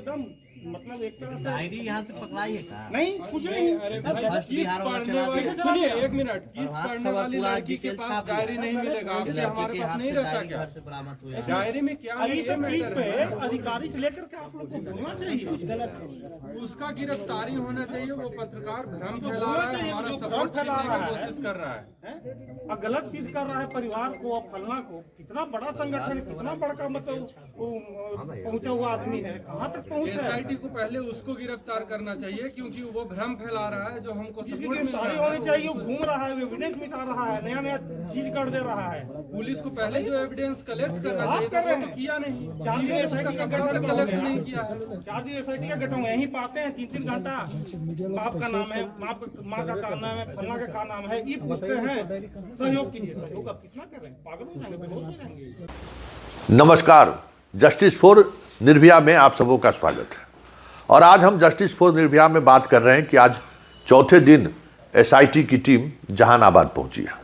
एकदम मतलब एक तरह से डायरी यहाँ से पकड़ाई है का? नहीं कुछ नहीं। फर्स्ट बिहार वाला चला दिया। सुनिए एक मिनट, किस और हाथ पढ़ने खबर वाली पूरा लड़की के डिटेल पास छाप दिया। डायरी नहीं मिलेगा? आपके लड़के हमारे के पास हाथ नहीं से रहता डायरी क्या? घर से बरामद हुआ। डायरी में क्या है ये सब चीज मैटर पे है? अधिकारी से लेकर के आप लोग को बोलना चाहिए। उसका गिरफ्तारी होना चाहिए। वो पत्रकार भ्रम फैला होना रहा है, चाहिए, हमारा जो सपोर्ट भ्रम फैला छीनने रहा की है। कोशिश कर रहा है। और गलत सिद्ध कर रहा है परिवार को और फलना को। कितना बड़ा संगठन, कितना बड़ा मतलब पहुंचा हुआ आदमी है, कहाँ तक पहुंचा है। एसआईटी को पहले उसको गिरफ्तार करना चाहिए, क्योंकि वो भ्रम फैला रहा है जो हमको जिसकी सपोर्ट मिल गिरफ्तारी रहा होनी है। चाहिए, वो घूम रहा है, वो एविडेंस मिटा रहा है, नया नया चीज कर दे रहा है। पुलिस को पहले जो एविडेंस कलेक्ट करना आप चाहिए कर था, रहे वो तो हैं। किया नहीं। 4 दिन उसका एसआईटी का कपड़ा तक कलेक्ट नहीं किया है। 4 दिन एसआईटी का गठन यहीं पाते हैं 3-3 घंटा। बाप का नाम है, माँ का नाम है, फलना का क्या नाम है, ये पूछते हैं। सहयोग कीजिए, सहयोग अब कितना करें, पागल हो जाएंगे, बेहोश हो जाएंगे। नमस्कार, जस्टिस फॉर निर्भया में आप सबों का स्वागत है। और आज हम जस्टिस फॉर निर्भया में बात कर रहे हैं कि आज चौथे दिन एसआईटी की टीम जहानाबाद पहुंची है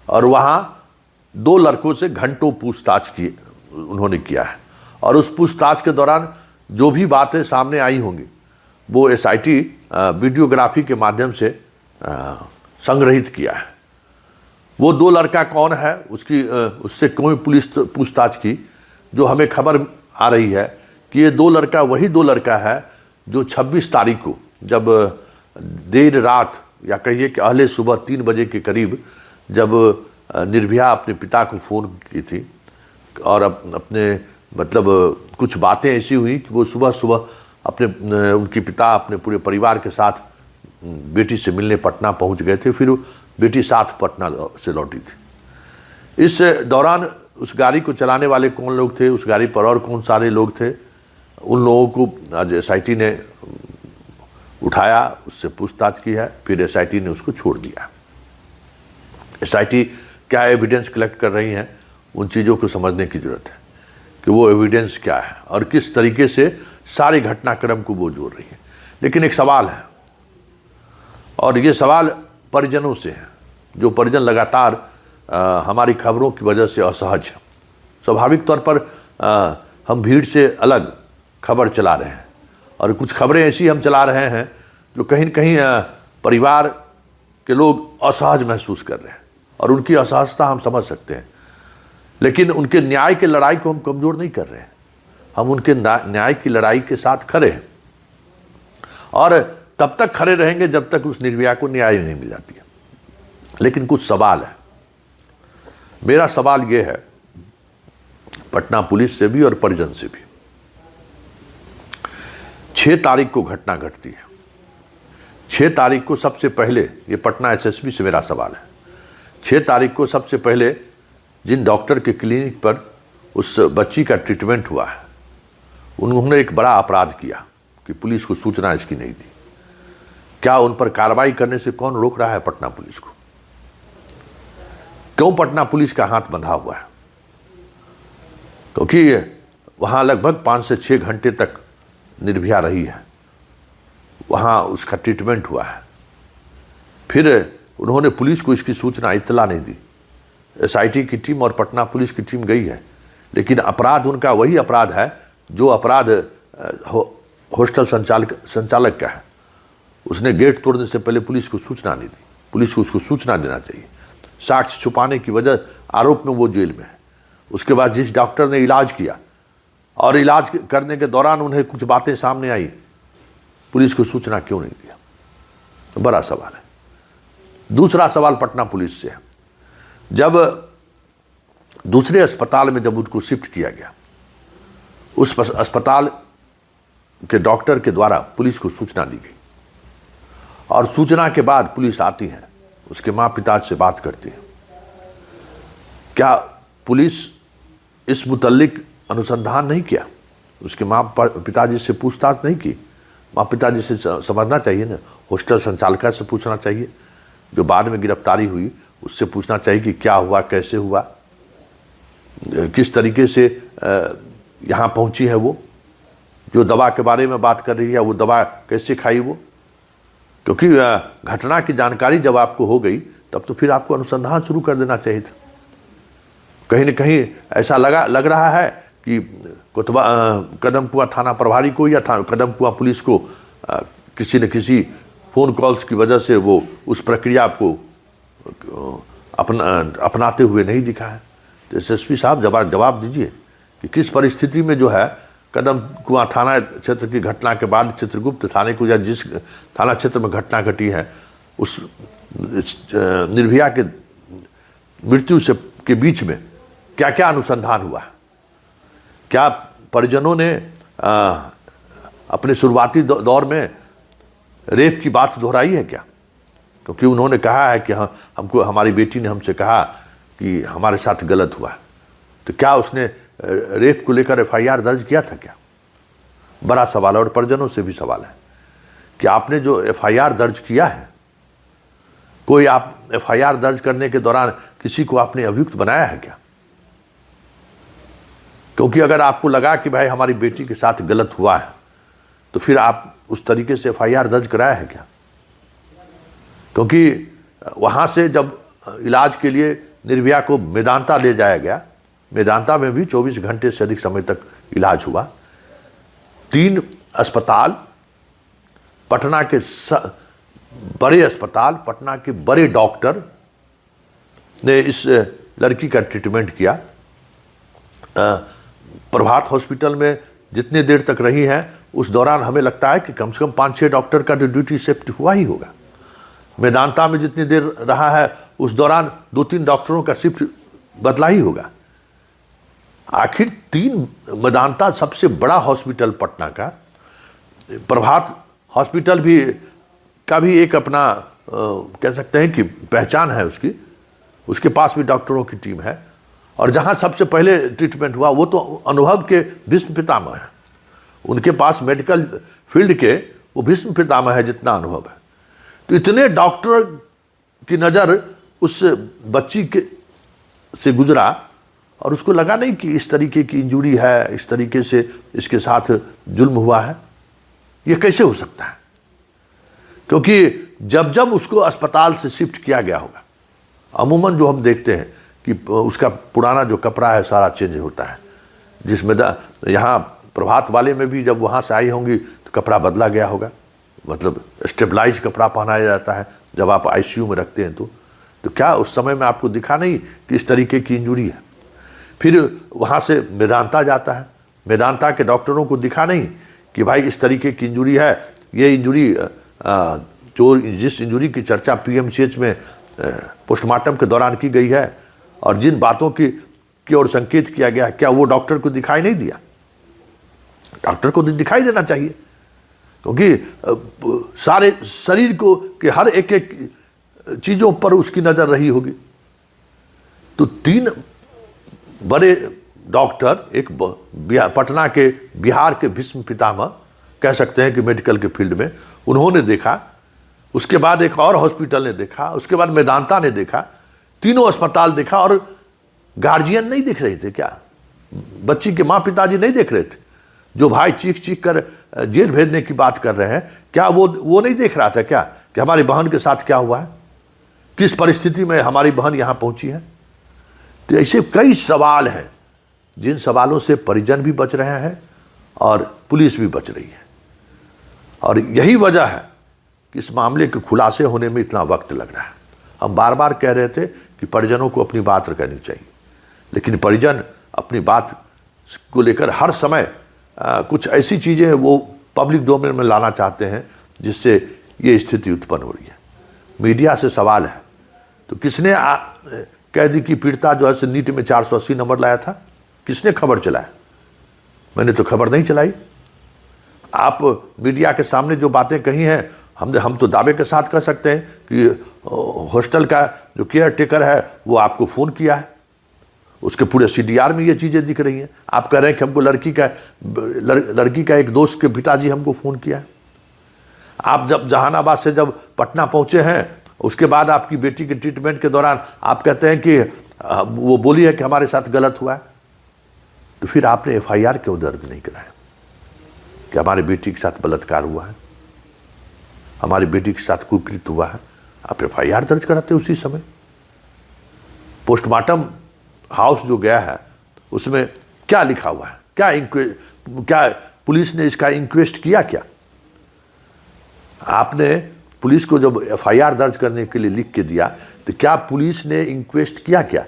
और वहां 2 लड़कों से घंटों पूछताछ की उन्होंने किया है। और उस पूछताछ के दौरान जो भी बातें सामने आई होंगी वो एसआईटी वीडियोग्राफी के माध्यम से संग्रहित किया है। वो 2 लड़का कौन है, उससे क्यों पुलिस पूछताछ की, जो हमें खबर आ रही है कि ये 2 लड़का वही 2 लड़का है जो 26 तारीख को, जब देर रात या कहिए कि अहले सुबह 3 बजे के करीब, जब निर्भया अपने पिता को फ़ोन की थी और अपने मतलब कुछ बातें ऐसी हुई कि वो सुबह सुबह उनके पिता अपने पूरे परिवार के साथ बेटी से मिलने पटना पहुंच गए थे। फिर बेटी साथ पटना से लौटी थी। इस दौरान उस गाड़ी को चलाने वाले कौन लोग थे, उस गाड़ी पर और कौन सारे लोग थे, उन लोगों को आज एसआईटी ने उठाया, उससे पूछताछ की है। फिर एसआईटी ने उसको छोड़ दिया। एसआईटी क्या एविडेंस कलेक्ट कर रही है, उन चीज़ों को समझने की जरूरत है कि वो एविडेंस क्या है और किस तरीके से सारे घटनाक्रम को वो जोड़ रही है। लेकिन एक सवाल है, और ये सवाल परिजनों से है, जो परिजन लगातार हमारी खबरों की वजह से असहज है। स्वाभाविक तौर पर हम भीड़ से अलग खबर चला रहे हैं और कुछ खबरें ऐसी हम चला रहे हैं जो कहीं न कहीं परिवार के लोग असहज महसूस कर रहे हैं और उनकी असहजता हम समझ सकते हैं। लेकिन उनके न्याय की लड़ाई को हम कमज़ोर नहीं कर रहे हैं, हम उनके न्याय की लड़ाई के साथ खड़े हैं और तब तक खड़े रहेंगे जब तक उस निर्भया को न्याय नहीं मिल जाती है। लेकिन कुछ सवाल है। मेरा सवाल ये है पटना पुलिस से भी और परिजन से भी। 6 तारीख को घटना घटती है। 6 तारीख को सबसे पहले, ये पटना एसएसपी से मेरा सवाल है, 6 तारीख को सबसे पहले जिन डॉक्टर के क्लिनिक पर उस बच्ची का ट्रीटमेंट हुआ है, उन्होंने एक बड़ा अपराध किया कि पुलिस को सूचना इसकी नहीं दी। क्या उन पर कार्रवाई करने से कौन रोक रहा है पटना पुलिस को? क्यों पटना पुलिस का हाथ बंधा हुआ है? क्योंकि वहाँ लगभग 5 से 6 घंटे तक निर्भया रही है, वहाँ उसका ट्रीटमेंट हुआ है। फिर उन्होंने पुलिस को इसकी सूचना इत्तला नहीं दी। एसआईटी की टीम और पटना पुलिस की टीम गई है, लेकिन अपराध उनका वही अपराध है जो अपराध हॉस्टल संचालक का है। उसने गेट तोड़ने से पहले पुलिस को सूचना नहीं दी। पुलिस को उसको सूचना देना चाहिए। साक्ष्य छुपाने की वजह आरोप में वो जेल में है। उसके बाद जिस डॉक्टर ने इलाज किया और इलाज करने के दौरान उन्हें कुछ बातें सामने आई, पुलिस को सूचना क्यों नहीं दिया? तो बड़ा सवाल है। दूसरा सवाल पटना पुलिस से है। जब दूसरे अस्पताल में जब उसको शिफ्ट किया गया, उस अस्पताल के डॉक्टर के द्वारा पुलिस को सूचना दी गई और सूचना के बाद पुलिस आती है, उसके माँ पिता से बात करती है। क्या पुलिस इस मुतल्लिक अनुसंधान नहीं किया? उसके माँ पिताजी से पूछताछ नहीं की? माँ पिताजी से समझना चाहिए ना, हॉस्टल संचालका से पूछना चाहिए, जो बाद में गिरफ्तारी हुई उससे पूछना चाहिए कि क्या हुआ, कैसे हुआ, किस तरीके से यहाँ पहुँची है वो, जो दवा के बारे में बात कर रही है वो दवा कैसे खाई वो। क्योंकि घटना की जानकारी जब आपको हो गई तब तो फिर आपको अनुसंधान शुरू कर देना चाहिए था। कहीं न कहीं ऐसा लग रहा है कि कदम कुआं थाना प्रभारी को या कदम कुआं पुलिस को किसी न किसी फ़ोन कॉल्स की वजह से वो उस प्रक्रिया को अपनाते हुए नहीं दिखा है। तो एसएसपी साहब जवाब दीजिए कि किस परिस्थिति में जो है कदम कुआं थाना क्षेत्र की घटना के बाद चित्रगुप्त थाने को या जिस थाना क्षेत्र में घटना घटी है उस निर्भया के मृत्यु से के बीच में क्या क्या अनुसंधान हुआ, क्या परिजनों ने अपने शुरुआती दौर में रेप की बात दोहराई है क्या? क्योंकि उन्होंने कहा है कि हाँ, हमको हमारी बेटी ने हमसे कहा कि हमारे साथ गलत हुआ, तो क्या उसने रेप को लेकर एफआईआर दर्ज किया था क्या? बड़ा सवाल है। और परिजनों से भी सवाल है कि आपने जो एफआईआर दर्ज किया है, कोई आप एफआईआर दर्ज करने के दौरान किसी को आपने अभियुक्त बनाया है क्या? क्योंकि अगर आपको लगा कि भाई हमारी बेटी के साथ गलत हुआ है तो फिर आप उस तरीके से एफआईआर दर्ज कराया है क्या? क्योंकि वहाँ से जब इलाज के लिए निर्भया को मेदांता ले जाया गया, मेदांता में भी 24 घंटे से अधिक समय तक इलाज हुआ। 3 अस्पताल, पटना के बड़े अस्पताल, पटना के बड़े डॉक्टर ने इस लड़की का ट्रीटमेंट किया। प्रभात हॉस्पिटल में जितनी देर तक रही हैं उस दौरान हमें लगता है कि कम से कम 5-6 डॉक्टर का ड्यूटी शिफ्ट हुआ ही होगा। मेदांता में जितनी देर रहा है उस दौरान 2-3 डॉक्टरों का शिफ्ट बदला ही होगा। आखिर 3 मेदांता सबसे बड़ा हॉस्पिटल पटना का, प्रभात हॉस्पिटल भी का भी एक अपना कह सकते हैं कि पहचान है उसकी, उसके पास भी डॉक्टरों की टीम है। और जहां सबसे पहले ट्रीटमेंट हुआ वो तो अनुभव के भीष्म पितामह है, उनके पास मेडिकल फील्ड के वो भीष्म पितामह है जितना अनुभव है। तो इतने डॉक्टर की नज़र उस बच्ची के से गुजरा और उसको लगा नहीं कि इस तरीके की इंजरी है, इस तरीके से इसके साथ जुल्म हुआ है। ये कैसे हो सकता है? क्योंकि जब जब उसको अस्पताल से शिफ्ट किया गया होगा, अमूमन जो हम देखते हैं कि उसका पुराना जो कपड़ा है सारा चेंज होता है, जिसमें यहाँ प्रभात वाले में भी जब वहाँ से आई होंगी तो कपड़ा बदला गया होगा, मतलब स्टेबलाइज कपड़ा पहनाया जाता है जब आप आईसीयू में रखते हैं। तो क्या उस समय में आपको दिखा नहीं कि इस तरीके की इंजरी है? फिर वहाँ से मेदांता जाता है, मेदांता के डॉक्टरों को दिखा नहीं कि भाई इस तरीके की इंजरी है, ये इंजरी जो जिस इंजरी की चर्चा पीएमसीएच में पोस्टमार्टम के दौरान की गई है और जिन बातों की ओर संकेत किया गया, क्या वो डॉक्टर को दिखाई नहीं दिया? डॉक्टर को दिखाई देना चाहिए, क्योंकि सारे शरीर को के हर एक एक चीज़ों पर उसकी नज़र रही होगी। तो 3 बड़े डॉक्टर, एक पटना के बिहार के भीष्म पितामह कह सकते हैं कि मेडिकल के फील्ड में, उन्होंने देखा, उसके बाद एक और हॉस्पिटल ने देखा, उसके बाद मेदांता ने देखा, तीनों अस्पताल देखा। और गार्जियन नहीं देख रहे थे क्या? बच्ची के माँ पिताजी नहीं देख रहे थे? जो भाई चीख चीख कर जेल भेजने की बात कर रहे हैं, क्या वो नहीं देख रहा था क्या कि हमारी बहन के साथ क्या हुआ है, किस परिस्थिति में हमारी बहन यहाँ पहुँची है? तो ऐसे कई सवाल हैं जिन सवालों से परिजन भी बच रहे हैं और पुलिस भी बच रही है। और यही वजह है कि इस मामले के खुलासे होने में इतना वक्त लग रहा है। हम बार बार कह रहे थे कि परिजनों को अपनी बात रखनी चाहिए, लेकिन परिजन अपनी बात को लेकर हर समय कुछ ऐसी चीज़ें हैं वो पब्लिक डोमेन में लाना चाहते हैं जिससे ये स्थिति उत्पन्न हो रही है। मीडिया से सवाल है तो किसने कैदी की पीड़िता जो है नीट में 480 नंबर लाया था, किसने खबर चलाया? मैंने तो खबर नहीं चलाई। आप मीडिया के सामने जो बातें कही हैं, हम तो दावे के साथ कह सकते हैं कि हॉस्टल का जो केयर टेकर है वो आपको फ़ोन किया है, उसके पूरे सीडीआर में ये चीज़ें दिख रही हैं। आप कह रहे हैं कि हमको लड़की का एक दोस्त के पिताजी हमको फ़ोन किया है। आप जब जहानाबाद से जब पटना पहुँचे हैं, उसके बाद आपकी बेटी के ट्रीटमेंट के दौरान आप कहते हैं कि वो बोली है कि हमारे साथ गलत हुआ है। तो फिर आपने एफआईआर क्यों दर्ज नहीं कराया कि हमारी बेटी के साथ बलात्कार हुआ है, हमारी बेटी के साथ कुकृत्य हुआ है? आप एफआईआर दर्ज कराते उसी समय। पोस्टमार्टम हाउस जो गया है उसमें क्या लिखा हुआ है? क्या पुलिस ने इसका इंक्वेस्ट किया क्या? आपने पुलिस को जब एफआईआर दर्ज करने के लिए लिख के दिया तो क्या पुलिस ने इंक्वेस्ट किया क्या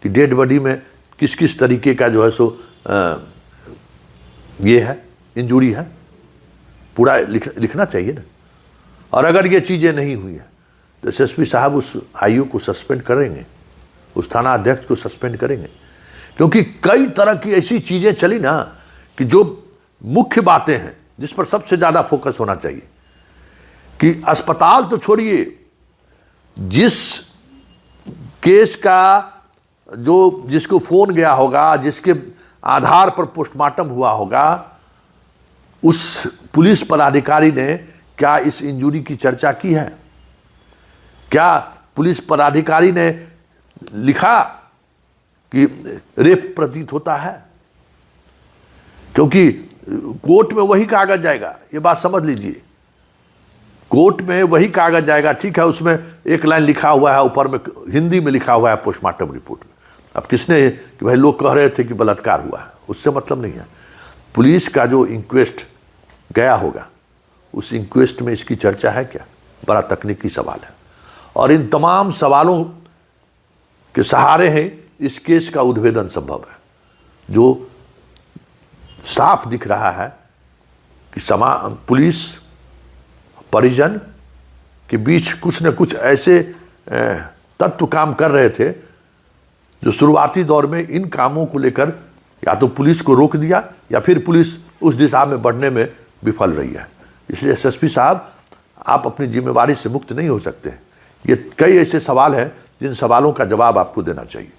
कि डेड बॉडी में किस किस तरीके का जो है सो ये है, इंजरी है? पूरा लिखना चाहिए ना। और अगर ये चीज़ें नहीं हुई है तो एसएसपी साहब उस आईओ को सस्पेंड करेंगे, उस थाना अध्यक्ष को सस्पेंड करेंगे, क्योंकि कई तरह की ऐसी चीज़ें चली ना कि जो मुख्य बातें हैं जिस पर सबसे ज़्यादा फोकस होना चाहिए कि अस्पताल तो छोड़िए, जिस केस का जिसको फोन गया होगा, जिसके आधार पर पोस्टमार्टम हुआ होगा, उस पुलिस पदाधिकारी ने क्या इस इंजरी की चर्चा की है? क्या पुलिस पदाधिकारी ने लिखा कि रेप प्रतीत होता है? क्योंकि कोर्ट में वही कागज जाएगा, ये बात समझ लीजिए, कोर्ट में वही कागज जाएगा। ठीक है, उसमें एक लाइन लिखा हुआ है, ऊपर में हिंदी में लिखा हुआ है पोस्टमार्टम रिपोर्ट में। अब किसने कि भाई लोग कह रहे थे कि बलात्कार हुआ है, उससे मतलब नहीं है। पुलिस का जो इंक्वेस्ट गया होगा, उस इंक्वेस्ट में इसकी चर्चा है क्या? बड़ा तकनीकी सवाल है। और इन तमाम सवालों के सहारे हैं इस केस का उद्भेदन संभव है, जो साफ दिख रहा है कि पुलिस परिजन के बीच कुछ न कुछ ऐसे तत्व काम कर रहे थे जो शुरुआती दौर में इन कामों को लेकर या तो पुलिस को रोक दिया या फिर पुलिस उस दिशा में बढ़ने में विफल रही है। इसलिए एसएसपी साहब, आप अपनी जिम्मेवारी से मुक्त नहीं हो सकते। ये कई ऐसे सवाल हैं जिन सवालों का जवाब आपको देना चाहिए।